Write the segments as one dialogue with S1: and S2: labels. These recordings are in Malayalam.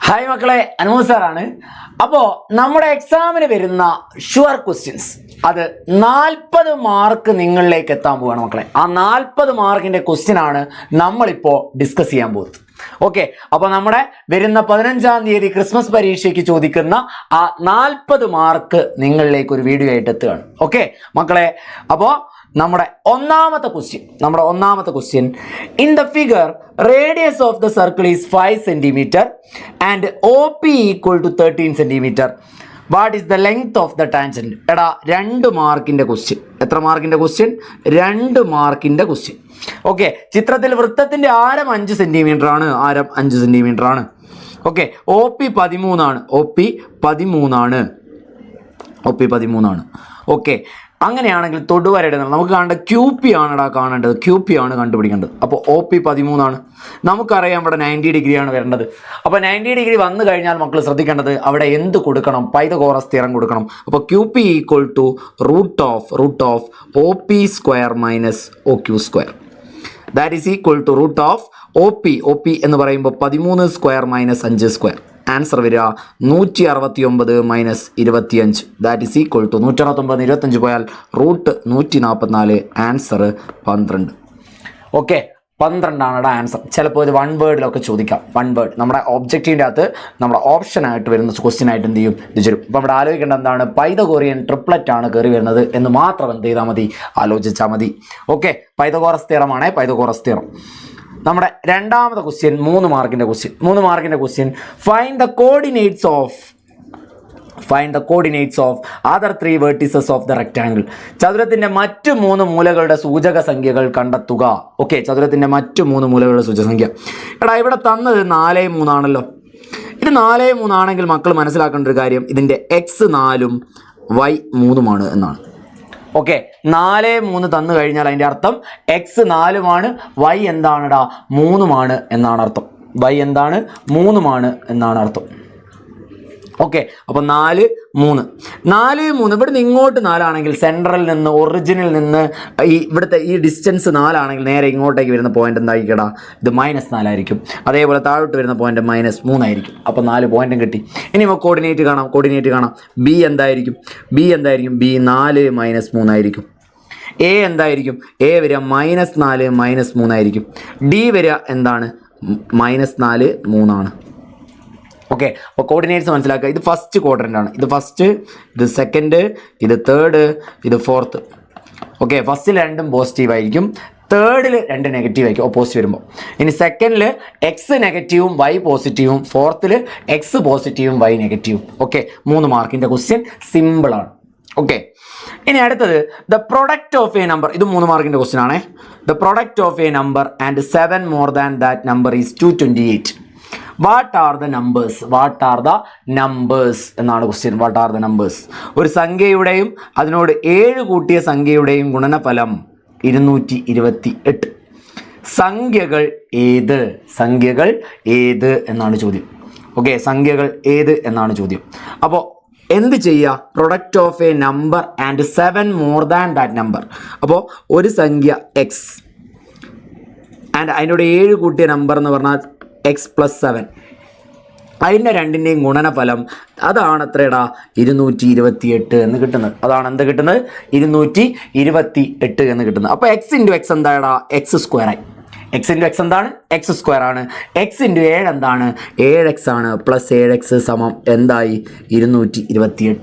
S1: ഹായ് മക്കളെ, അനുമോദ് സാറാണ്. അപ്പോൾ നമ്മുടെ എക്സാമിന് വരുന്ന ഷുവർ ക്വസ്റ്റ്യൻസ് അത് 40 മാർക്ക് നിങ്ങളിലേക്ക് എത്താൻ പോവുകയാണ് മക്കളെ. ആ 40 മാർക്കിൻ്റെ ക്വസ്റ്റ്യൻ ആണ് നമ്മളിപ്പോൾ ഡിസ്കസ് ചെയ്യാൻ പോകുന്നത്. ഓക്കെ, അപ്പോൾ നമ്മുടെ വരുന്ന 15-ാം തീയതി ക്രിസ്മസ് പരീക്ഷയ്ക്ക് ചോദിക്കുന്ന ആ 40 മാർക്ക് നിങ്ങളിലേക്ക് ഒരു വീഡിയോ ആയിട്ട് എത്തുകയാണ്. ഓക്കെ മക്കളെ, അപ്പോൾ നമ്മുടെ ഒന്നാമത്തെ question in the figure radius of the circle is 5 centimetre and OP equal to 13 centimetre. What is the length of the tangent? എടാ 2 മാർക്കിൻ്റെ ക്വസ്റ്റ്യൻ. എത്ര മാർക്കിൻ്റെ ക്വസ്റ്റ്യൻ? 2 മാർക്കിൻ്റെ ക്വസ്റ്റ്യൻ. ഓക്കെ, ചിത്രത്തിൽ വൃത്തത്തിൻ്റെ ആരം 5 സെന്റിമീറ്റർ ആണ്. ആരം 5 സെന്റിമീറ്റർ ആണ്. ഓക്കെ, OP 13 ആണ്. ഓക്കെ, അങ്ങനെയാണെങ്കിൽ തൊടുവരയുടെ നമുക്ക് കാണേണ്ടത് QP ആണെടാ കാണേണ്ടത്. QP ആണ് കണ്ടുപിടിക്കേണ്ടത്. അപ്പോൾ OP 13 ആണ്. നമുക്കറിയാം ഇവിടെ 90 ഡിഗ്രിയാണ് വരേണ്ടത്. അപ്പോൾ 90 ഡിഗ്രി വന്നു കഴിഞ്ഞാൽ മക്കൾ ശ്രദ്ധിക്കേണ്ടത് അവിടെ എന്ത് കൊടുക്കണം? പൈതഗോറസ് തിയറം കൊടുക്കണം. അപ്പോൾ QP equal to root of OP square minus OQ square. That is equal to root of OP എന്ന് പറയുമ്പോൾ 13 സ്ക്വയർ മൈനസ് 5 സ്ക്വയർ. ആൻസർ വരിക 169 minus 25. That is equal to 169 25 പോയാൽ റൂട്ട് 144. ആൻസർ 12. ഓക്കെ, 12 ആണടാ ആൻസർ. ചിലപ്പോൾ ഇത് 1 വേർഡിലൊക്കെ ചോദിക്കാം. 1 വേർഡ് നമ്മുടെ ഒബ്ജക്റ്റീവിൻ്റെ അകത്ത് നമ്മുടെ ഓപ്ഷനായിട്ട് വരുന്ന ക്വസ്റ്റ്യൻ ആയിട്ട് എന്ത് ചെയ്യും? ഇത് വരും. അപ്പോൾ ഇവിടെ ആലോചിക്കേണ്ട എന്താണ്? പൈതഗോറിയൻ ട്രിപ്ലറ്റ് ആണ് കയറി വരുന്നത് എന്ന് മാത്രം എന്ത് ചെയ്താൽ മതി? ആലോചിച്ചാൽ മതി. ഓക്കെ, പൈതഗോറസ് തിയറമാണേ, പൈതഗോറസ് തിയറം. നമ്മുടെ രണ്ടാമത്തെ ക്വസ്റ്റ്യൻ 3 മാർക്കിൻ്റെ question. Find the coordinates of other 3 vertices of the rectangle. ചതുരത്തിൻ്റെ മറ്റ് 3 മൂലകളുടെ സൂചക സംഖ്യകൾ കണ്ടെത്തുക. ഓക്കെ, ചതുരത്തിൻ്റെ മറ്റ് 3 മൂലകളുടെ സൂചക സംഖ്യ. എടാ ഇവിടെ തന്നത് 4, 3 ആണല്ലോ. ഇത് 4, 3 ആണെങ്കിൽ മക്കൾ മനസ്സിലാക്കേണ്ട ഒരു കാര്യം ഇതിൻ്റെ x 4 y 3 എന്നാണ്. ഓക്കെ, 4, 3 തന്നു കഴിഞ്ഞാൽ അതിൻ്റെ അർത്ഥം x 4 y എന്താണെടാ 3 എന്നാണ് അർത്ഥം. y എന്താണ്? 3 എന്നാണ് അർത്ഥം. ഓക്കെ, അപ്പോൾ 4, 3 ഇവിടുന്ന് ഇങ്ങോട്ട് 4 ആണെങ്കിൽ സെൻട്രൽ നിന്ന് ഒറിജിനിൽ നിന്ന് ഇവിടുത്തെ ഈ ഡിസ്റ്റൻസ് 4 ആണെങ്കിൽ നേരെ ഇങ്ങോട്ടേക്ക് വരുന്ന പോയിന്റ് എന്തായിരിക്കടാ? ഇത് -4 ആയിരിക്കും. അതേപോലെ താഴോട്ട് വരുന്ന പോയിന്റ് -3 ആയിരിക്കും. അപ്പോൾ 4 പോയിന്റും കിട്ടി. ഇനി നമുക്ക് കോർഡിനേറ്റ് കാണാം. B എന്തായിരിക്കും? B 4 -3 ആയിരിക്കും. A എന്തായിരിക്കും? A വരിക -4 -3 ആയിരിക്കും. D വരിക എന്താണ്? -4 3 ആണ്. ഓക്കെ, അപ്പോൾ കോർഡിനേറ്റ്സ് മനസ്സിലാക്കുക. ഇത് ഫസ്റ്റ് ക്വാഡ്രൻ്റ് ആണ്. ഇത് ഫസ്റ്റ്, ഇത് സെക്കൻഡ്, ഇത് തേർഡ്, ഇത് ഫോർത്ത്. ഓക്കെ, ഫസ്റ്റിൽ 2 പോസിറ്റീവ് ആയിരിക്കും, തേർഡിൽ 2 നെഗറ്റീവ് ആയിരിക്കും ഓപ്പോസിറ്റ് വരുമ്പോൾ. ഇനി സെക്കൻഡിൽ X നെഗറ്റീവും Y പോസിറ്റീവും, ഫോർത്തിൽ X പോസിറ്റീവും Y നെഗറ്റീവും. ഓക്കെ, 3 മാർക്കിൻ്റെ ക്വസ്റ്റ്യൻ സിമ്പിളാണ്. ഓക്കെ, ഇനി അടുത്തത് the product of a number. ഇത് 3 മാർക്കിൻ്റെ ക്വസ്റ്റ്യൻ ആണേ. The product of a number and 7 more than that number is 228. What are the numbers എന്നാണ് question. What are the numbers? ഒരു സംഖ്യയുടെയും അതിനോട് 7 കൂട്ടിയ സംഖ്യയുടെയും ഗുണനഫലം 228. സംഖ്യകൾ ഏത് എന്നാണ് ചോദ്യം. ഓക്കെ, സംഖ്യകൾ ഏത് എന്നാണ് ചോദ്യം. അപ്പോൾ എന്ത് ചെയ്യുക? Product of a number and 7 more than that number. അപ്പോൾ ഒരു സംഖ്യ x ആൻഡ് അതിനോട് 7 കൂട്ടിയ നമ്പർ എന്ന് പറഞ്ഞാൽ x + 7. അതിൻ്റെ രണ്ടിൻ്റെയും ഗുണനഫലം അതാണ് എത്രയടാ? 228 എന്ന് കിട്ടുന്നത്. അതാണ് എന്ത് കിട്ടുന്നത്? 228 എന്ന് കിട്ടുന്നത്. അപ്പോൾ x × x എന്താടാ? x സ്ക്വയറായി. x × x എന്താണ്? x സ്ക്വയർ ആണ്. x × 7 എന്താണ്? 7x ആണ്. +7x എന്തായി? 228.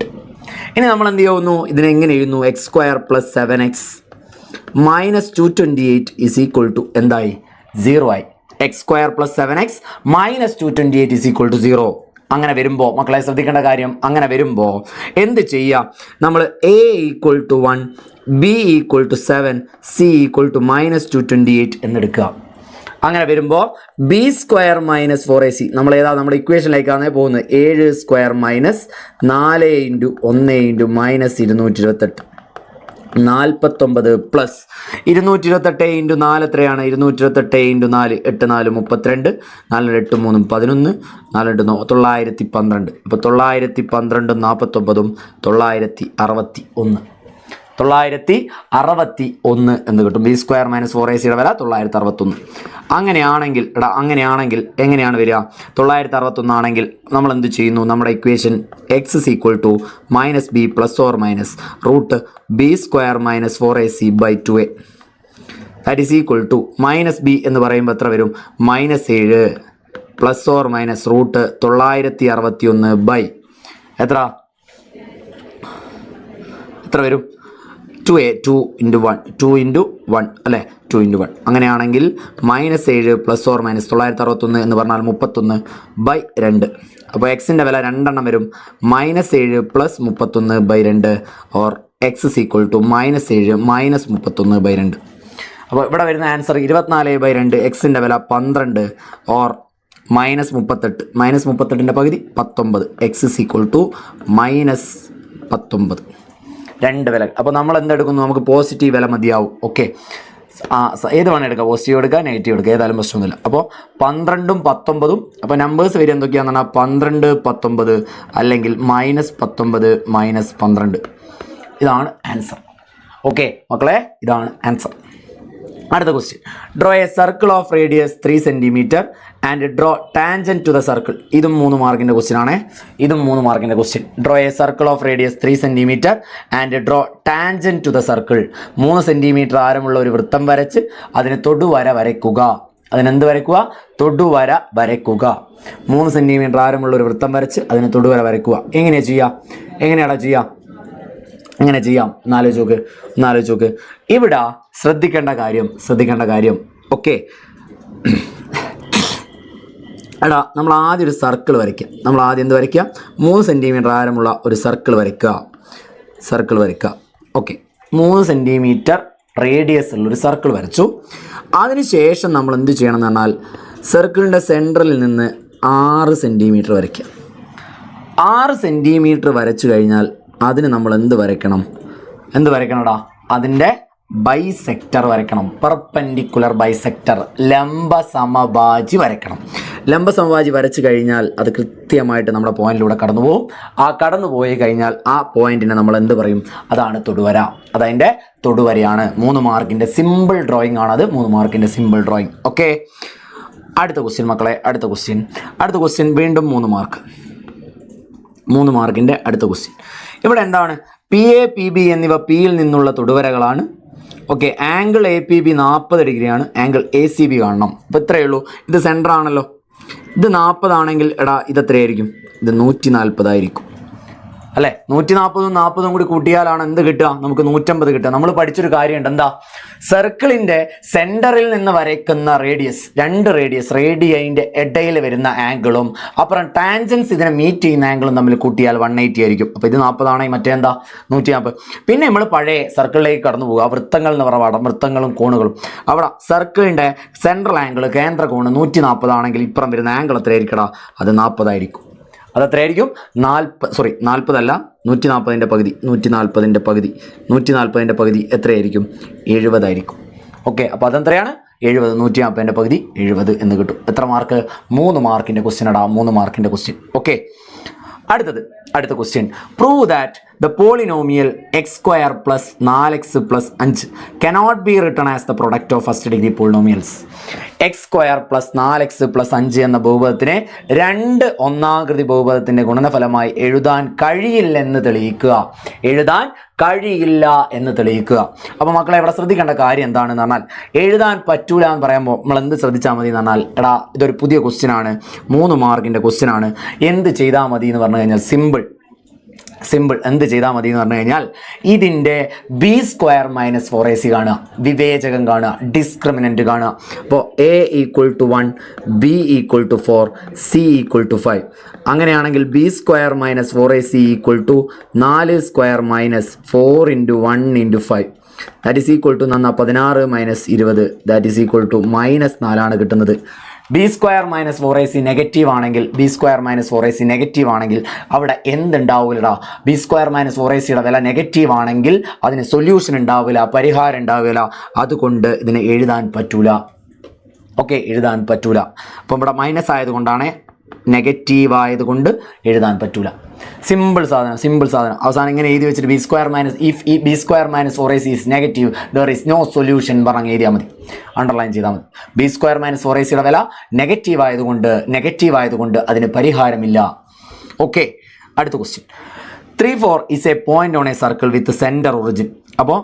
S1: ഇനി നമ്മൾ എന്ത് ചെയ്യുന്നു? ഇതിനെ എങ്ങനെ എഴുതുന്നു? x² + 7x - 228 = എന്തായി? 0 ആയി. x² + 7x - 228 = 0. അങ്ങനെ വരുമ്പോൾ മക്കളെ ശ്രദ്ധിക്കേണ്ട കാര്യം, അങ്ങനെ വരുമ്പോൾ എന്ത് ചെയ്യുക? നമ്മൾ A = 1, B = 7, C = -228 എന്നെടുക്കുക. അങ്ങനെ വരുമ്പോൾ B² - 4AC നമ്മൾ ഏതാ? നമ്മുടെ ഇക്വേഷനിലേക്കാണ് പോകുന്നത്. 7² - 4 × 1 × -228 49 പ്ലസ് 228 × 4 എത്രയാണ്? 228 × 4 8 4 32 4 8 3 11 4 912. അപ്പോൾ 912 49 961. 961 എന്ന് കിട്ടും. ബി സ്ക്വയർ മൈനസ് 4ac വില 961. അങ്ങനെയാണെങ്കിൽ എങ്ങനെയാണ് വരിക? 961 ആണെങ്കിൽ നമ്മൾ എന്ത് ചെയ്യുന്നു? നമ്മുടെ equation x is equal to minus b plus or minus root b square minus 4ac/2a that is equal to minus b എന്ന് പറയുമ്പോൾ എത്ര വരും? -7 plus or minus root 961 by എത്ര വരും? 2a 2 × 1 അല്ലേ? 2 × 1. അങ്ങനെയാണെങ്കിൽ -7 പ്ലസ് ഓർ മൈനസ് 961 എന്ന് പറഞ്ഞാൽ 31/2. അപ്പോൾ എക്സിൻ്റെ വില 2 എണ്ണം വരും. -7 plus 31/2 or x is equal to -7 minus 31/2. അപ്പോൾ ഇവിടെ വരുന്ന ആൻസർ 24/2. എക്സിൻ്റെ വില 12 ഓർ -38. -38ൻ്റെ പകുതി 19. X is equal to -19. 2 വില. അപ്പോൾ നമ്മൾ എന്തെടുക്കുന്നു? നമുക്ക് പോസിറ്റീവ് വില മതിയാവും. ഓക്കെ, ഏത് വേണം എടുക്കുക? പോസിറ്റീവ് എടുക്കുക, നെഗറ്റീവ് എടുക്കുക, ഏതായാലും പ്രശ്നമൊന്നുമില്ല. അപ്പോൾ 12ഉം 19ഉം. അപ്പോൾ നമ്പേഴ്സ് വരെ എന്തൊക്കെയാണെന്ന് പറഞ്ഞാൽ 12, 19 അല്ലെങ്കിൽ -19, -12. ഇതാണ് ആൻസർ. ഓക്കെ മക്കളെ, ഇതാണ് ആൻസർ. അടുത്ത question, draw a circle of radius 3 cm and draw tangent to the circle. ഇതും 3 മാർക്കിൻ്റെ ക്വസ്റ്റ്യൻ ആണ്. ഇതും 3 മാർക്കിൻ്റെ question. Draw a circle of radius 3 cm and draw tangent to the circle. 3 centimetre ആരമുള്ള ഒരു വൃത്തം വരച്ച് അതിന് തൊടുവര വരയ്ക്കുക. അതിനെന്ത് വരയ്ക്കുക? തൊടുവര വരയ്ക്കുക. 3 സെൻറ്റിമീറ്റർ ആരമുള്ള ഒരു വൃത്തം വരച്ച് അതിന് തൊടുവര വരയ്ക്കുക. എങ്ങനെയാണ് ചെയ്യുക? എങ്ങനെയാണോ ചെയ്യുക? എങ്ങനെ ചെയ്യാം? ഒന്നാലോചിച്ച് നോക്ക്. ഇവിടെ ശ്രദ്ധിക്കേണ്ട കാര്യം ഓക്കെ, എടാ നമ്മൾ ആദ്യം ഒരു സർക്കിൾ വരയ്ക്കുക. നമ്മൾ ആദ്യം എന്ത് വരയ്ക്കുക? 3 സെൻറ്റിമീറ്റർ ആരമുള്ള ഒരു സർക്കിൾ വരയ്ക്കുക. ഓക്കെ, 3 സെൻറ്റിമീറ്റർ റേഡിയസ് ഉള്ള ഒരു സർക്കിൾ വരച്ചു. അതിനുശേഷം നമ്മൾ എന്ത് ചെയ്യണം എന്ന് പറഞ്ഞാൽ സർക്കിളിൻ്റെ സെൻറ്ററിൽ നിന്ന് 6 സെൻറ്റിമീറ്റർ വരയ്ക്കുക. 6 സെൻറ്റിമീറ്റർ വരച്ചു കഴിഞ്ഞാൽ അതിന് നമ്മൾ എന്ത് വരയ്ക്കണടാ? അതിൻ്റെ ബൈസെക്ടർ വരയ്ക്കണം. പെർപെൻഡിക്കുലർ ബൈസെക്ടർ, ലംബ സമഭാജി വരയ്ക്കണം. ലംബ സമഭാജി വരച്ചു കഴിഞ്ഞാൽ അത് കൃത്യമായിട്ട് നമ്മുടെ പോയിന്റിലൂടെ കടന്നു പോകും. ആ കടന്നു പോയി കഴിഞ്ഞാൽ ആ പോയിന്റിനെ നമ്മൾ എന്ത് പറയും? അതാണ് തൊടുവര. അതതിൻ്റെ തൊടുവരയാണ്. 3 മാർക്കിൻ്റെ സിമ്പിൾ ഡ്രോയിങ് ആണത്. 3 മാർക്കിൻ്റെ സിമ്പിൾ ഡ്രോയിങ്. ഓക്കെ, അടുത്ത ക്വസ്റ്റ്യൻ മക്കളെ. അടുത്ത ക്വസ്റ്റ്യൻ വീണ്ടും 3 മാർക്ക്. 3 മാർക്കിൻ്റെ അടുത്ത ക്വസ്റ്റ്യൻ. ഇവിടെ എന്താണ്? പി എ പി ബി എന്നിവ പിയിൽ നിന്നുള്ള തൊടുവരകളാണ്. Okay, angle A P B 40 ഡിഗ്രിയാണ്. ആംഗിൾ എ സി ബി കാണണം. അപ്പോൾ ഇത്രയേ ഉള്ളൂ. ഇത് സെൻറ്റർ ആണല്ലോ. ഇത് 40 ആണെങ്കിൽ എടാ ഇത് എത്രയായിരിക്കും? ഇത് 140 ആയിരിക്കും അല്ലേ? 140ഉം 40ഉം കൂടി കൂട്ടിയാലാണ് എന്ത് കിട്ടുക? നമുക്ക് 150 കിട്ടുക. നമ്മൾ പഠിച്ചൊരു കാര്യമുണ്ട്. എന്താ? സർക്കിളിൻ്റെ സെൻറ്ററിൽ നിന്ന് വരയ്ക്കുന്ന റേഡിയസ്, 2 റേഡിയൈൻ്റെ ഇടയിൽ വരുന്ന ആംഗിളും അപ്പുറം ടാൻജൻസ് ഇതിനെ മീറ്റ് ചെയ്യുന്ന ആംഗിളും തമ്മിൽ കൂട്ടിയാൽ 180 ആയിരിക്കും. അപ്പോൾ ഇത് 40 ആണെങ്കിൽ മറ്റേ എന്താ? 140. പിന്നെ നമ്മൾ പഴയ സർക്കിളിലേക്ക് കടന്നു പോകുക. വൃത്തങ്ങൾ എന്ന് പറയുക, വൃത്തങ്ങളും കോണുകളും. അവിടെ സർക്കിളിൻ്റെ സെൻട്രൽ ആംഗിൾ, കേന്ദ്ര കോണ് 140 ആണെങ്കിൽ ഇപ്പുറം വരുന്ന ആംഗിൾ എത്രയായിരിക്കടാ? അത് 40 ആയിരിക്കും. അത് എത്രയായിരിക്കും? 40 അല്ല, 140ൻ്റെ പകുതി. 140ൻ്റെ പകുതി എത്രയായിരിക്കും? 70 ആയിരിക്കും. ഓക്കെ, അപ്പോൾ അതെത്രയാണ്? 70. 140ൻ്റെ പകുതി 70 എന്ന് കിട്ടും. എത്ര മാർക്ക്? 3 മാർക്കിൻ്റെ ക്വസ്റ്റ്യൻ അടാ. 3 മാർക്കിൻ്റെ ക്വസ്റ്റ്യൻ. ഓക്കെ, അടുത്ത question. Prove that the polynomial x square plus 4x plus 5 cannot be written as the product of first degree polynomials. x square plus 4x plus 5 എന്ന ബഹുപദത്തിനെ 2 ഒന്നാകൃതി ബഹുപദത്തിൻ്റെ ഗുണനഫലമായി എഴുതാൻ കഴിയില്ല എന്ന് തെളിയിക്കുക. അപ്പോൾ മക്കളെ ഇവിടെ ശ്രദ്ധിക്കേണ്ട കാര്യം എന്താണെന്ന് പറഞ്ഞാൽ, എഴുതാൻ പറ്റൂല എന്ന് പറയുമ്പോൾ നമ്മൾ എന്ത് ശ്രദ്ധിച്ചാൽ മതി എന്ന് പറഞ്ഞാൽ, എടാ ഇതൊരു പുതിയ ക്വസ്റ്റ്യൻ ആണ്, 3 മാർക്കിൻ്റെ ക്വസ്റ്റ്യൻ ആണ്. എന്ത് ചെയ്താൽ മതി എന്ന് പറഞ്ഞു കഴിഞ്ഞാൽ സിമ്പിൾ എന്ത് ചെയ്താൽ മതി എന്ന് പറഞ്ഞു കഴിഞ്ഞാൽ ഇതിൻ്റെ ബി സ്ക്വയർ മൈനസ് 4ac കാണുക, വിവേചകം കാണുക, ഡിസ്ക്രിമിനൻ്റ് കാണുക. അപ്പോൾ a = 1, b = 4, c = 5. അങ്ങനെയാണെങ്കിൽ b square minus 4ac = 4 square minus 4 × 1 × 5 that is equal to 16 minus 20 that is equal to -4 ആണ് കിട്ടുന്നത്. B square minus 4ac negative ആണെങ്കിൽ അവിടെ എന്തുണ്ടാവില്ലടാ? ബി സ്ക്വയർ മൈനസ് 4ac വില നെഗറ്റീവ് ആണെങ്കിൽ അതിന് സൊല്യൂഷൻ ഉണ്ടാവില്ല, പരിഹാരം ഉണ്ടാവില്ല. അതുകൊണ്ട് ഇതിനെ എഴുതാൻ പറ്റൂല. ഓക്കെ, എഴുതാൻ പറ്റൂല. അപ്പം ഇവിടെ മൈനസ് ആയതുകൊണ്ടാണ് നെഗറ്റീവ് ആയതുകൊണ്ട് എഴുതാൻ പറ്റൂല. സിമ്പിൾ സാധനം. അവസാനം ഇങ്ങനെ എഴുതി വെച്ചിട്ട് ബി സ്ക്വയർ മൈനസ് ഇഫ് ഈ b square minus 4ac is negative there is no solution പറഞ്ഞ് എഴുതിയാൽ മതി, അണ്ടർലൈൻ ചെയ്താൽ മതി. ബി സ്ക്വയർ മൈനസ് 4ac വില നെഗറ്റീവ് ആയതുകൊണ്ട് അതിന് പരിഹാരമില്ല. ഓക്കെ, അടുത്ത question. 3, 4 is A point on A circle with centre origin. അപ്പോൾ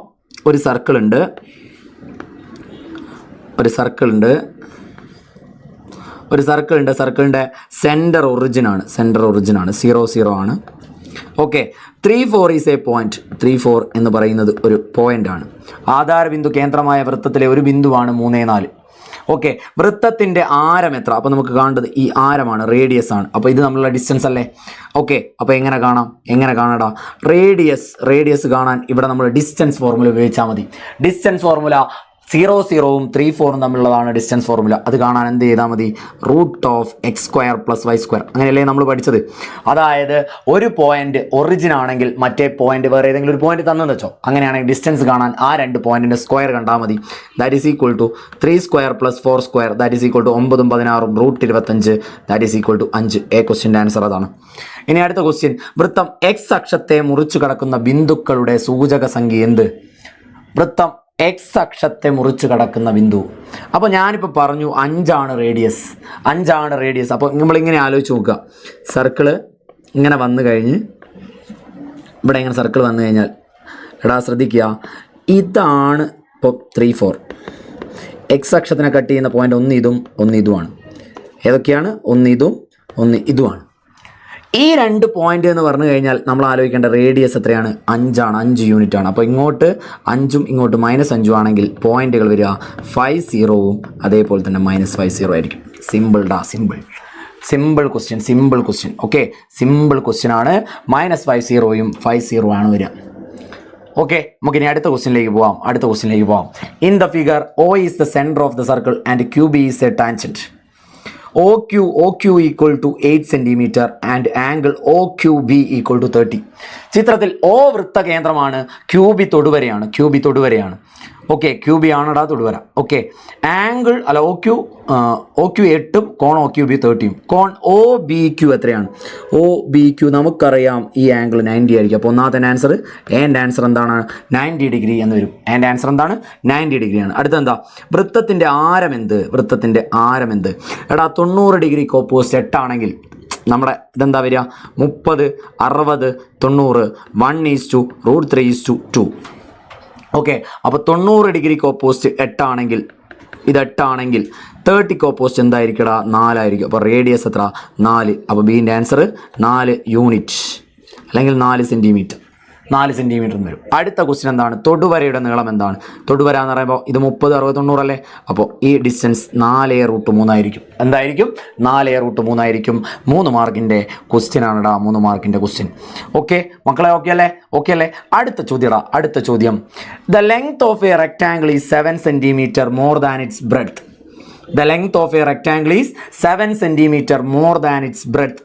S1: ഒരു സർക്കിൾ ഉണ്ട്, സർക്കിളിൻ്റെ സെൻറ്റർ ഒറിജിൻ ആണ് 0, 0 ആണ്. Okay, 3, 4 is A point. 3, 4 എന്ന് പറയുന്നത് ഒരു പോയിന്റ് ആണ്. ആധാരബിന്ദു കേന്ദ്രമായ വൃത്തത്തിലെ ഒരു ബിന്ദുവാണ് 3, 4. ഓക്കെ, വൃത്തത്തിൻ്റെ ആരം എത്ര? അപ്പോൾ നമുക്ക് കാണേണ്ടത് ഈ ആരമാണ്, റേഡിയസ് ആണ്. അപ്പോൾ ഇത് നമ്മളുടെ ഡിസ്റ്റൻസ് അല്ലേ? ഓക്കെ, അപ്പോൾ എങ്ങനെ കാണാടാ? റേഡിയസ് കാണാൻ ഇവിടെ നമ്മൾ ഡിസ്റ്റൻസ് ഫോർമുല ഉപയോഗിച്ചാൽ മതി. ഡിസ്റ്റൻസ് ഫോർമുല 0, 0ഉം 3, 4ഉം തമ്മിലുള്ളതാണ് ഡിസ്റ്റൻസ് ഫോർമുല. അത് കാണാൻ എന്ത് ചെയ്താൽ മതി? √(x² + y²) അങ്ങനെയല്ലേ നമ്മൾ പഠിച്ചത്. അതായത് ഒരു പോയിന്റ് ഒറിജിൻ ആണെങ്കിൽ മറ്റേ പോയിന്റ് വേറെ ഏതെങ്കിലും ഒരു പോയിന്റ് തന്നെന്ന് വെച്ചോ, അങ്ങനെയാണെങ്കിൽ ഡിസ്റ്റൻസ് കാണാൻ ആ രണ്ട് പോയിന്റിന്റെ സ്ക്വയർ കണ്ടാൽ മതി. That is equal to 3² + 4², that is equal to 9ഉം 16ഉം √25, ദാറ്റ് ഈസ് ഈക്വൽ ടു 5. ക്വസ്റ്റ്യൻ്റെ ആൻസർ അതാണ്. ഇനി അടുത്ത ക്വസ്റ്റ്യൻ. വൃത്തം x അക്ഷത്തെ മുറിച്ചു കടക്കുന്ന ബിന്ദുക്കളുടെ സൂചക സംഖ്യ എന്ത്? വൃത്തം x അക്ഷത്തെ മുറിച്ച് കടക്കുന്ന ബിന്ദു. അപ്പോൾ ഞാനിപ്പോൾ പറഞ്ഞു 5 ആണ് റേഡിയസ്. അപ്പോൾ നമ്മളിങ്ങനെ ആലോചിച്ച് നോക്കുക. സർക്കിള് ഇങ്ങനെ വന്നു കഴിഞ്ഞ് ഇവിടെ ഇങ്ങനെ സർക്കിൾ വന്നു കഴിഞ്ഞാൽ എടാ ശ്രദ്ധിക്കുക, ഇതാണ് ഇപ്പോൾ 3, 4. x അക്ഷത്തിനെ കട്ട് ചെയ്യുന്ന പോയിന്റ് ഒന്ന് ഇതുമാണ്. ഏതൊക്കെയാണ്? ഒന്ന് ഇതുമാണ്. ഈ രണ്ട് പോയിന്റ് എന്ന് പറഞ്ഞു കഴിഞ്ഞാൽ നമ്മൾ ആലോചിക്കേണ്ട റേഡിയസ് എത്രയാണ്? 5 യൂണിറ്റ് ആണ്. അപ്പോൾ ഇങ്ങോട്ട് 5ഉം ഇങ്ങോട്ട് -5 ആണെങ്കിൽ പോയിന്റുകൾ വരിക 5, 0ഉം അതേപോലെ തന്നെ -5, 0 ആയിരിക്കും. Simple question. Okay, simple question ആണ്. -5, 0ഉം 5, 0 ആണ് വരിക. ഓക്കെ, നമുക്കിനി അടുത്ത ക്വസ്റ്റ്യനിലേക്ക് പോവാം. In the figure O is the centre of the circle and QB is A tangent. OQ equal to 8 cm and angle OQB equal to 30. ചിത്രത്തിൽ O വൃത്ത കേന്ദ്രമാണ്, QB തൊടുവരയാണ്. ഓക്കെ, QB ആണടാ തൊടുവര. ഓക്കെ, ആംഗിൾ അല്ല OQ 8ഉം കോൺ OQB 30ഉം. കോൺ OBQ എത്രയാണ്? OBQ നമുക്കറിയാം ഈ ആംഗിൾ 90 ആയിരിക്കും. അപ്പോൾ ഒന്നാമത്തെ ആൻസർ ആൻസർ എന്താണ്? 90 ഡിഗ്രി എന്ന് വരും. ആൻസർ എന്താണ്? 90 ഡിഗ്രിയാണ്. അടുത്തെന്താ? വൃത്തത്തിൻ്റെ ആരം എന്ത്? എടാ 90 ഡിഗ്രിക്ക് ഓപ്പോസിറ്റ് 8 ആണെങ്കിൽ നമ്മുടെ ഇതെന്താ വരിക? 30, 60, 90, 1:√3:2. ഓക്കെ, അപ്പോൾ 90 ഡിഗ്രിക്ക് ഓപ്പോസിറ്റ് 8 ആണെങ്കിൽ 30ക്ക് ഓപ്പോസിറ്റ് എന്തായിരിക്കടാ? 4 ആയിരിക്കും. അപ്പോൾ റേഡിയസ് എത്ര? 4. അപ്പോൾ ബീൻ്റെ ആൻസർ 4 യൂണിറ്റ് അല്ലെങ്കിൽ 4 സെൻറ്റിമീറ്റർ എന്ന് വരും. അടുത്ത ക്വസ്റ്റ്യൻ എന്താണ്? തൊടുവരയുടെ നീളം എന്താണ്? തൊടുവര എന്ന് പറയുമ്പോൾ ഇത് 30, 60, 90 അല്ലേ? അപ്പോൾ ഈ ഡിസ്റ്റൻസ് 4√3 ആയിരിക്കും. എന്തായിരിക്കും? 4√3 ആയിരിക്കും. 3 മാർക്കിൻ്റെ ക്വസ്റ്റ്യൻ ആണെടാ, 3 മാർക്കിൻ്റെ ക്വസ്റ്റ്യൻ. ഓക്കെ മക്കളെ, ഓക്കെ അല്ലേ? അടുത്ത ചോദ്യം. The length of a rectangle is 7 cm more than its breadth. The length of a rectangle is 7 cm more than its breadth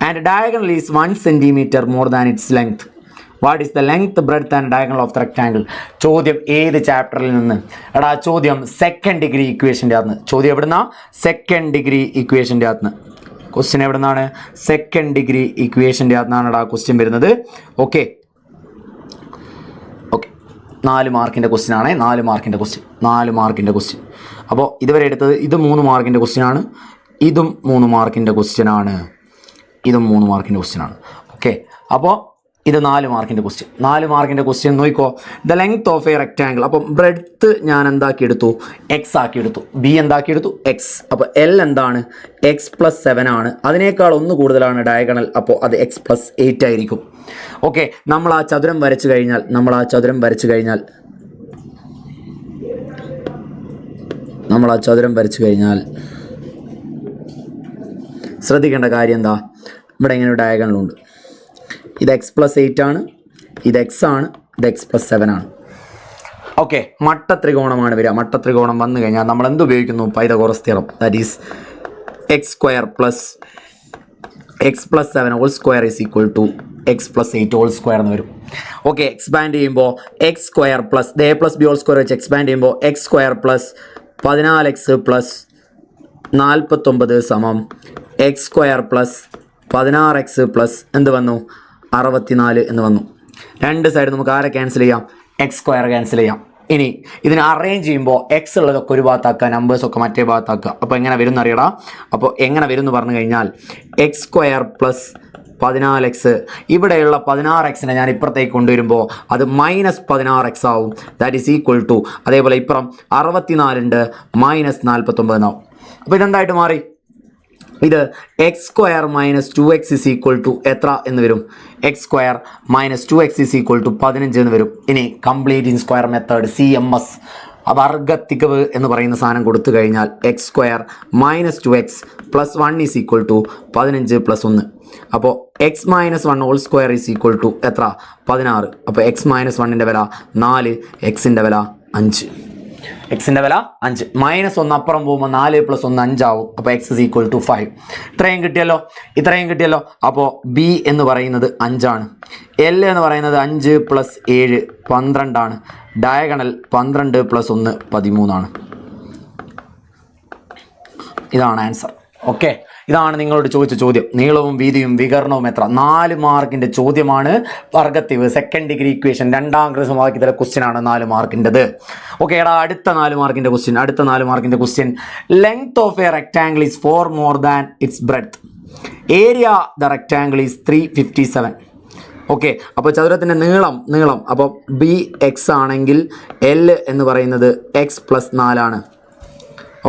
S1: and diagonal is 1 cm more than its length. What is the length, breadth and diagonal of the rectangle? ചോദ്യം ഏത് ചാപ്റ്ററിൽ നിന്ന്? എടാ ചോദ്യം സെക്കൻഡ് ഡിഗ്രി ഇക്വേഷൻ്റെ അകത്ത്. ചോദ്യം എവിടുന്ന? സെക്കൻഡ് ഡിഗ്രി ഇക്വേഷൻ്റെ അകത്ത്. ക്വസ്റ്റ്യൻ എവിടുന്നാണ്? സെക്കൻഡ് ഡിഗ്രി ഇക്വേഷൻ്റെ അകത്താണ് എടാ ക്വസ്റ്റ്യൻ വരുന്നത്. ഓക്കെ, 4 മാർക്കിൻ്റെ ക്വസ്റ്റ്യൻ ആണ്. 4 മാർക്കിൻ്റെ ക്വസ്റ്റ്യൻ. അപ്പോൾ ഇതുവരെ എടുത്തത് ഇത് 3 മാർക്കിൻ്റെ ക്വസ്റ്റ്യൻ ആണ്. ഇതും 3 മാർക്കിൻ്റെ ക്വസ്റ്റ്യൻ ആണ്. ഓക്കെ, അപ്പോൾ ഇത് 4 മാർക്കിൻ്റെ ക്വസ്റ്റ്യൻ. 4 മാർക്കിൻ്റെ ക്വസ്റ്റ്യൻ നോക്കിക്കോ. The length of a rectangle. അപ്പം ബ്രെഡ്ത്ത് ഞാൻ എന്താക്കിയെടുത്തു? x ആക്കിയെടുത്തു. ബി എന്താക്കിയെടുത്തു? x. അപ്പോൾ L എന്താണ്? x+7 ആണ്. അതിനേക്കാൾ 1 കൂടുതലാണ് ഡയഗണൽ. അപ്പോൾ അത് x+8 ആയിരിക്കും. ഓക്കെ, നമ്മൾ ആ ചതുരം വരച്ചു കഴിഞ്ഞാൽ ശ്രദ്ധിക്കേണ്ട കാര്യം എന്താ? ഇവിടെ ഇങ്ങനെ ഒരു ഡയഗണലുണ്ട്. ഇത് x+8 ആണ്, ഇത് x ആണ്, ഇത് x+7 ആണ്. ഓക്കെ, മട്ടത്രികോണമാണ് വരിക. മട്ടത്രികോണം വന്നു കഴിഞ്ഞാൽ നമ്മൾ എന്ത് ഉപയോഗിക്കുന്നു? Pythagoras theorem. That is x² + x+7² is equal to x+8² എന്ന് വരും. ഓക്കെ, എക്സ്പാൻഡ് ചെയ്യുമ്പോൾ x² + a+b² വെച്ച് എക്സ്പാൻഡ് ചെയ്യുമ്പോൾ x² + 14x + 49 = X square plus 16x plus എന്ത് വന്നു 64 എന്ന് വന്നു. രണ്ട് സൈഡ് നമുക്ക് ആരെ ക്യാൻസൽ ചെയ്യാം? എക്സ് സ്ക്വയർ ക്യാൻസൽ ചെയ്യാം. ഇനി ഇതിനെ അറേഞ്ച് ചെയ്യുമ്പോൾ എക്സ് ഉള്ളതൊക്കെ ഒരു ഭാഗത്താക്കുക, നമ്പേഴ്സൊക്കെ മറ്റേ ഭാഗത്താക്കുക. അപ്പോൾ എങ്ങനെ വരും എന്നറിയടാ. അപ്പോൾ എങ്ങനെ വരും എന്ന് പറഞ്ഞു കഴിഞ്ഞാൽ എക്സ് സ്ക്വയർ പ്ലസ് 14x, ഇവിടെയുള്ള 16xനെ ഞാൻ ഇപ്പുറത്തേക്ക് കൊണ്ടുവരുമ്പോൾ അത് -16x ആവും. ദാറ്റ് ഈസ് ഈക്വൽ ടു, അതേപോലെ ഇപ്പുറം 64 ഉണ്ട് -49 എന്നാവും. അപ്പോൾ ഇതെന്തായിട്ട് മാറി? ഇത് x square minus 2x is equal to എത്ര എന്ന് വരും? X square minus 2x is equal to 15 എന്ന് വരും. ഇനി കംപ്ലീറ്റിംഗ് സ്ക്വയർ മെത്തേഡ് CMS വർഗത്തികവ് എന്ന് പറയുന്ന സാധനം കൊടുത്തു കഴിഞ്ഞാൽ x square minus 2x plus 1 is equal to 15 plus 1. അപ്പോൾ x minus 1 whole square is equal to എത്ര? 16. അപ്പോൾ എക്സ് മൈനസ് 1ൻ്റെ വില 4, എക്സിൻ്റെ വില 5. എക്സിൻ്റെ വില 5. -1 അപ്പുറം പോകുമ്പോൾ 4 + 1 5 ആവും. അപ്പോൾ എക്സ് ഇസ് ഈക്വൽ ടു 5. ഇത്രയും കിട്ടിയല്ലോ. അപ്പോൾ ബി എന്ന് പറയുന്നത് 5 ആണ്. എൽ എന്ന് പറയുന്നത് 5 + 7 12 ആണ്. ഡയഗണൽ 12 + 1 13 ആണ്. ഇതാണ് ആൻസർ. ഓക്കെ, ഇതാണ് നിങ്ങളോട് ചോദിച്ച ചോദ്യം. നീളവും വീതിയും വികരണവും എത്ര? 4 മാർക്കിൻ്റെ ചോദ്യമാണ്. വർഗത്തിവ് സെക്കൻഡ് ഡിഗ്രി ഇക്വേഷൻ 2ാം ക്ലാസ് സമവാക്യത്തിലെ ക്വസ്റ്റ്യൻ ആണ് 4 മാർക്കിൻ്റെത്. ഓക്കെ, എടാ അടുത്ത 4 മാർക്കിൻ്റെ question. Length of a rectangle is 4 more than its breadth. Area the rectangle is 357. ഓക്കെ, അപ്പോൾ ചതുരത്തിൻ്റെ നീളം അപ്പോൾ BX ആണെങ്കിൽ L എന്ന് പറയുന്നത് x + 4 ആണ്.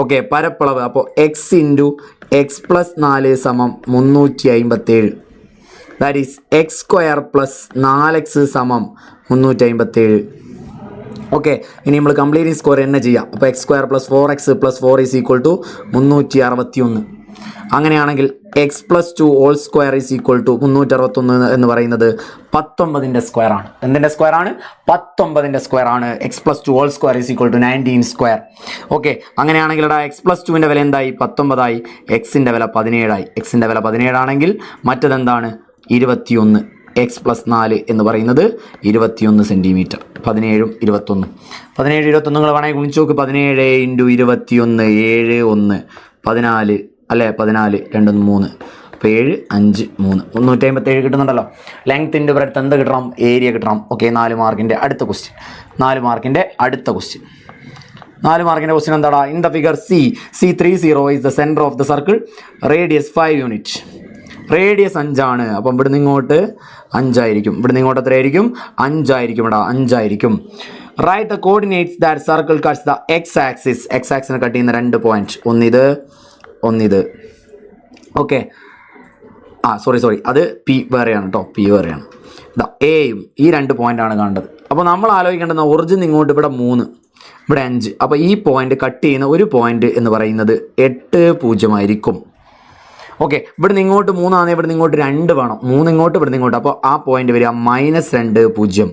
S1: ഓക്കെ, പരപ്പളവ് അപ്പോൾ x × x + 4 = 357. That is x square plus 4x = 357. Okay, ഇനി നമ്മൾ കംപ്ലീറ്റിംഗ് സ്ക്വയർ തന്നെ ചെയ്യാം. അപ്പോൾ x square plus 4x + 4 is equal to 361. അങ്ങനെയാണെങ്കിൽ x plus 2 whole square is equal to 361 എന്ന് പറയുന്നത് 19ൻ്റെ സ്ക്വയർ ആണ്. എന്തിൻ്റെ സ്ക്വയർ ആണ്? 19ൻ്റെ സ്ക്വയർ ആണ്. X plus 2 whole square is equal to 19 square. Okay, അങ്ങനെയാണെങ്കിൽ ഇവിടെ എക്സ് പ്ലസ് 2ൻ്റെ വില എന്തായി? 19 ആയി. എക്സിൻ്റെ വില 17 ആയി. എക്സിൻ്റെ വില 17 ആണെങ്കിൽ മറ്റതെന്താണ്? 21. എക്സ് പ്ലസ് 4 എന്ന് പറയുന്നത് 21 സെൻറ്റിമീറ്റർ. 17ഉം 21. 17 21 നിങ്ങൾ വേണമെങ്കിൽ ഗുണിച്ച് നോക്ക്. 17 × 21 7 1 14 അല്ലേ? 14 2 3. അപ്പോൾ 7 5 3 357 കിട്ടുന്നുണ്ടല്ലോ. ലെങ്ത് ഇൻറ്റു ബ്രെഡ്ത്ത് എന്ത് കിട്ടണം? ഏരിയ കിട്ടണം. ഓക്കെ, 4 മാർക്കിൻ്റെ അടുത്ത ക്വസ്റ്റ്യൻ. 4 മാർക്കിൻ്റെ ക്വസ്റ്റ്യൻ എന്താടാ? In the figure C30 is the center of the circle, radius 5 unit. Radius 5 ആണ്. അപ്പം ഇവിടുന്ന് ഇങ്ങോട്ട് 5 ആയിരിക്കും. ഇവിടുന്ന് ഇങ്ങോട്ട് എത്രയായിരിക്കും? 5 ആയിരിക്കും. ഇവിടെ 5 ആയിരിക്കും. Write the coordinates that circle cuts the X axis. X ആക്സിനെ കട്ട് ചെയ്യുന്ന 2 പോയിന്റ്. ഒന്നിത്. ഓക്കെ, സോറി അത് പി വേറെയാണ് കേട്ടോ. പി വേറെയാണ്. ഇതാ എയും ഈ 2 പോയിൻ്റാണ് കാണേണ്ടത്. അപ്പോൾ നമ്മൾ ആലോചിക്കേണ്ടത് ഒറിജിൻ ഇങ്ങോട്ട് ഇവിടെ 3, ഇവിടെ 5. അപ്പോൾ ഈ പോയിന്റ് കട്ട് ചെയ്യുന്ന ഒരു പോയിന്റ് എന്ന് പറയുന്നത് 8 ആയിരിക്കും. ഓക്കെ, ഇവിടുന്ന് ഇങ്ങോട്ട് 3 ആണെങ്കിൽ ഇവിടുന്ന് ഇങ്ങോട്ട് 2 വേണം. 3 ഇങ്ങോട്ട് ഇവിടുന്ന് ഇങ്ങോട്ട്. അപ്പോൾ ആ പോയിന്റ് വരിക -2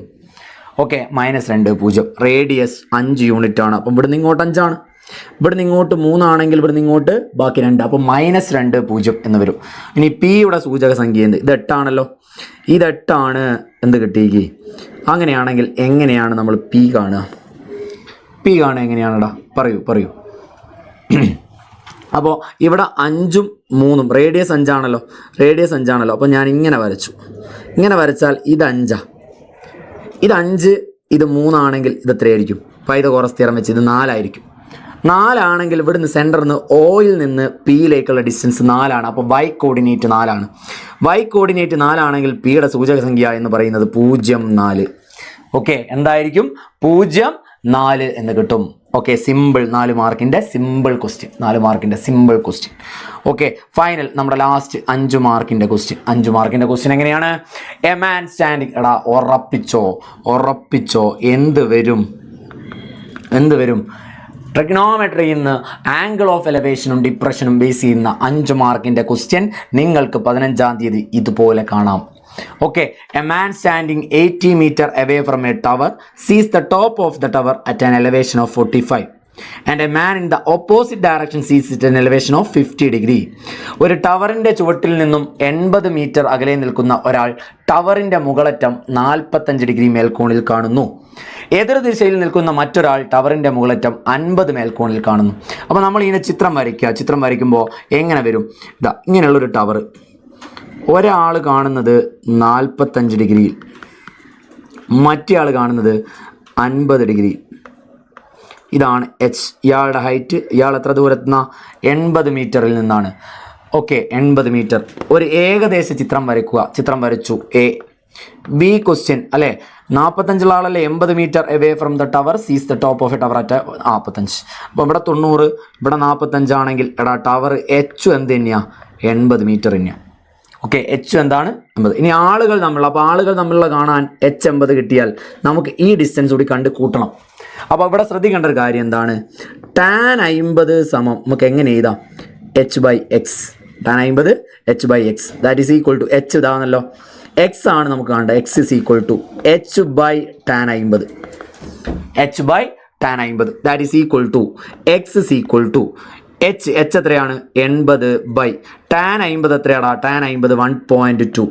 S1: ഓക്കെ, -2 റേഡിയസ് 5 യൂണിറ്റ് ആണ്. അപ്പം ഇവിടുന്ന് ഇങ്ങോട്ട് 5 ആണ്. ഇവിടുന്ന് ഇങ്ങോട്ട് 3 ആണെങ്കിൽ ഇവിടുന്ന് ഇങ്ങോട്ട് ബാക്കി 2. അപ്പോൾ -2 എന്ന് വരും. ഇനി പിയുടെ സൂചക സംഖ്യ എന്ത്? ഇത് 8 ആണല്ലോ. ഇത് 8 ആണ്. എന്ത് കിട്ടിയേക്ക്? അങ്ങനെയാണെങ്കിൽ എങ്ങനെയാണ് നമ്മൾ പി കാണുക? എങ്ങനെയാണെടാ? പറയൂ. അപ്പോൾ ഇവിടെ 5ഉം 3ഉം റേഡിയസ് 5 ആണല്ലോ. അപ്പോൾ ഞാൻ ഇങ്ങനെ വരച്ചാൽ ഇത് 5. ഇത് 5, ഇത് 3 ആണെങ്കിൽ ഇത് എത്രയായിരിക്കും? പൈതഗോറസ് തിയറം വെച്ച് ഇത് 4 ആയിരിക്കും. 4 ആണെങ്കിൽ ഇവിടുന്ന് സെൻറ്ററിൽ നിന്ന് ഓയിൽ നിന്ന് പിയിലേക്കുള്ള ഡിസ്റ്റൻസ് 4 ആണ്. അപ്പോൾ y കോർഡിനേറ്റ് 4 ആണ്. y കോർഡിനേറ്റ് 4 ആണെങ്കിൽ പിയുടെ സൂചക സംഖ്യ എന്ന് പറയുന്നത് 0,4. ഓക്കെ, എന്തായിരിക്കും? 0,4 എന്ന് കിട്ടും. ഓക്കെ, സിമ്പിൾ 4 മാർക്കിൻ്റെ സിമ്പിൾ ക്വസ്റ്റ്യൻ. ഓക്കെ, ഫൈനൽ നമ്മുടെ ലാസ്റ്റ് 5 മാർക്കിൻ്റെ ക്വസ്റ്റ്യൻ എങ്ങനെയാണ്? A man standing. എടാ ഉറപ്പിച്ചോ എന്ത് വരും? ട്രിഗ്നോമെട്രിയിൽ നിന്ന് ആംഗിൾ ഓഫ് എലവേഷനും ഡിപ്രഷനും ബേസ് ചെയ്യുന്ന 5 മാർക്കിൻ്റെ ക്വസ്റ്റ്യൻ നിങ്ങൾക്ക് 15-ാം തീയതി ഇതുപോലെ കാണാം. Okay, a man standing 80 meter away from a tower sees the top of the tower at an elevation of 45. And a man in the opposite direction sees it an elevation of 50 degree. ഒരു ടവറിൻ്റെ ചുവട്ടിൽ നിന്നും 80 മീറ്റർ അകലെ നിൽക്കുന്ന ഒരാൾ ടവറിൻ്റെ മുകളറ്റം 45 ഡിഗ്രി മേൽക്കോണിൽ കാണുന്നു. എതിർ ദിശയിൽ നിൽക്കുന്ന മറ്റൊരാൾ ടവറിൻ്റെ മുകളറ്റം 50 മേൽക്കോണിൽ കാണുന്നു. അപ്പോൾ നമ്മൾ ഇതിനെ ചിത്രം വരയ്ക്കുക. ചിത്രം വരയ്ക്കുമ്പോൾ എങ്ങനെ വരും? ഇതാ ഇങ്ങനെയുള്ളൊരു ടവർ, ഒരാൾ കാണുന്നത് 45 ഡിഗ്രിയിൽ, മറ്റേ ആൾ കാണുന്നത് 50 ഡിഗ്രി. ഇതാണ് എച്ച്. ഇയാളുടെ ഹൈറ്റ്, ഇയാൾ എത്ര ദൂരത്തുനിന്ന 80 മീറ്ററിൽ നിന്നാണ്. Okay, 80 metre. ഒരു ഏകദേശ ചിത്രം വരയ്ക്കുക. ചിത്രം വരച്ചു. എ ബി ക്വസ്റ്റ്യൻ അല്ലേ, 45 ആളല്ലേ 80 metre away from the tower sees the top of a tower at 45. അപ്പോൾ ഇവിടെ 90, ഇവിടെ 45 ആണെങ്കിൽ എടാ ടവർ എച്ച് എന്ത് തന്നെയാണ്? 80 മീറ്റർ തന്നെയാണ്. ഓക്കെ, എച്ച് എന്താണ്? 80. ഇനി ആളുകൾ തമ്മിലുള്ള, അപ്പോൾ ആളുകൾ തമ്മിലുള്ള കാണാൻ എച്ച് 80 കിട്ടിയാൽ നമുക്ക് ഈ ഡിസ്റ്റൻസ് കൂടി കണ്ട് കൂട്ടണം. അപ്പോൾ ഇവിടെ ശ്രദ്ധിക്കേണ്ട ഒരു കാര്യം എന്താണ്? tan 50 സമം നമുക്ക് എങ്ങനെ എഴുതാം? H by x. tan 50 h by x that is equal to h ഇതാണല്ലോ, എക്സ് ആണ് നമുക്ക് കാണേണ്ടത്. X is equal to h by tan 50. H by tan 50 that is equal to x is equal to h. H എത്രയാണ്? 80 ബൈ tan 50 എത്രയാടാ? tan 50 1.2.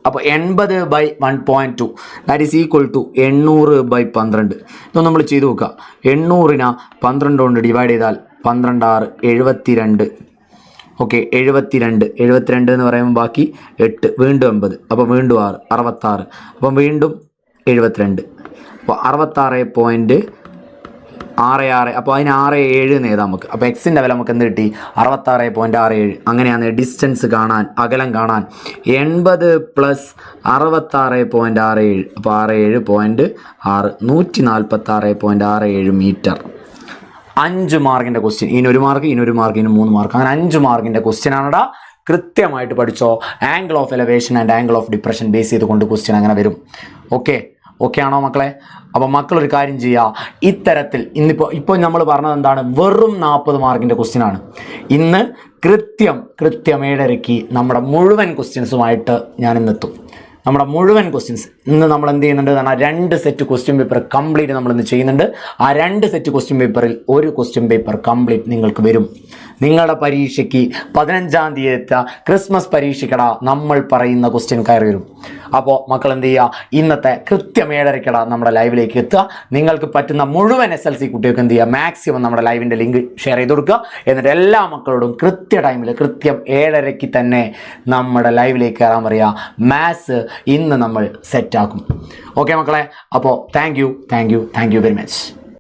S1: അപ്പോൾ 80 by 1.2 that is equal to 800 by 12. ഇതൊന്നും നമ്മൾ ചെയ്ത് നോക്കുക. 800നെ 12 കൊണ്ട് ഡിവൈഡ് ചെയ്താൽ 12 72. ഓക്കെ, 72 എന്ന് പറയുമ്പോൾ ബാക്കി 8, വീണ്ടും 80, അപ്പോൾ വീണ്ടും 6 66, അപ്പം വീണ്ടും 72, അപ്പോൾ 66.66. അപ്പോൾ അതിന് 67 എന്ന് എഴുതാം നമുക്ക്. അപ്പോൾ എക്സിൻ്റെ വില നമുക്ക് എന്ത് കിട്ടി? 66.67. അങ്ങനെയാണ് ഡിസ്റ്റൻസ് കാണാൻ, അകലം കാണാൻ 80 പ്ലസ് 66.67. അപ്പോൾ 67.6 146.67 മീറ്റർ. 5 മാർക്കിൻ്റെ ക്വസ്റ്റ്യൻ. ഇതിനൊരു മാർക്ക്, ഇതിനൊരു മാർക്ക്, ഇതിന് 3 മാർക്ക്, അങ്ങനെ 5 മാർക്കിൻ്റെ ക്വസ്റ്റ്യൻ ആണെടാ. കൃത്യമായിട്ട് പഠിച്ചോ. Angle of elevation and angle of depression base ചെയ്തുകൊണ്ട് ക്വസ്റ്റ്യൻ അങ്ങനെ വരും. ഓക്കെ ആണോ മക്കളെ? അപ്പോൾ മക്കളൊരു കാര്യം ചെയ്യുക. ഇത്തരത്തിൽ ഇപ്പോൾ നമ്മൾ പറഞ്ഞത് എന്താണ്? വെറും 40 മാർക്കിൻ്റെ ക്വസ്റ്റ്യനാണ്. ഇന്ന് കൃത്യം 7:30 നമ്മുടെ മുഴുവൻ ക്വസ്റ്റ്യൻസുമായിട്ട് ഞാൻ ഇന്നെത്തും. നമ്മുടെ മുഴുവൻ ക്വസ്റ്റ്യൻസ് ഇന്ന് നമ്മൾ എന്ത് ചെയ്യുന്നുണ്ട്? 2 സെറ്റ് ക്വസ്റ്റ്യൻ പേപ്പർ കംപ്ലീറ്റ് നമ്മൾ ഇന്ന് ചെയ്യുന്നുണ്ട്. ആ 2 സെറ്റ് ക്വസ്റ്റ്യൻ പേപ്പറിൽ ഒരു ക്വസ്റ്റ്യൻ പേപ്പർ കംപ്ലീറ്റ് നിങ്ങൾക്ക് വരും. നിങ്ങളുടെ പരീക്ഷയ്ക്ക് 15-ാം തീയതി ക്രിസ്മസ് പരീക്ഷയ്ക്കടാ നമ്മൾ പറയുന്ന ക്വസ്റ്റ്യൻ കയറി വരും. അപ്പോൾ മക്കൾ എന്ത് ചെയ്യുക? ഇന്നത്തെ കൃത്യം 7:30 നമ്മുടെ ലൈവിലേക്ക് എത്തുക. നിങ്ങൾക്ക് പറ്റുന്ന മുഴുവൻ SLC കുട്ടികൾക്ക് എന്ത് ചെയ്യുക? മാക്സിമം നമ്മുടെ ലൈവിൻ്റെ ലിങ്ക് ഷെയർ ചെയ്ത് കൊടുക്കുക. എന്നിട്ട് എല്ലാ മക്കളോടും ടൈമിൽ കൃത്യം 7:30 തന്നെ നമ്മുടെ ലൈവിലേക്ക് കയറാൻ പറയുക. മാത്സ് ഇന്ന് നമ്മൾ സെറ്റാക്കും. ഓക്കെ മക്കളെ, അപ്പോൾ താങ്ക് യു വെരി മച്ച്.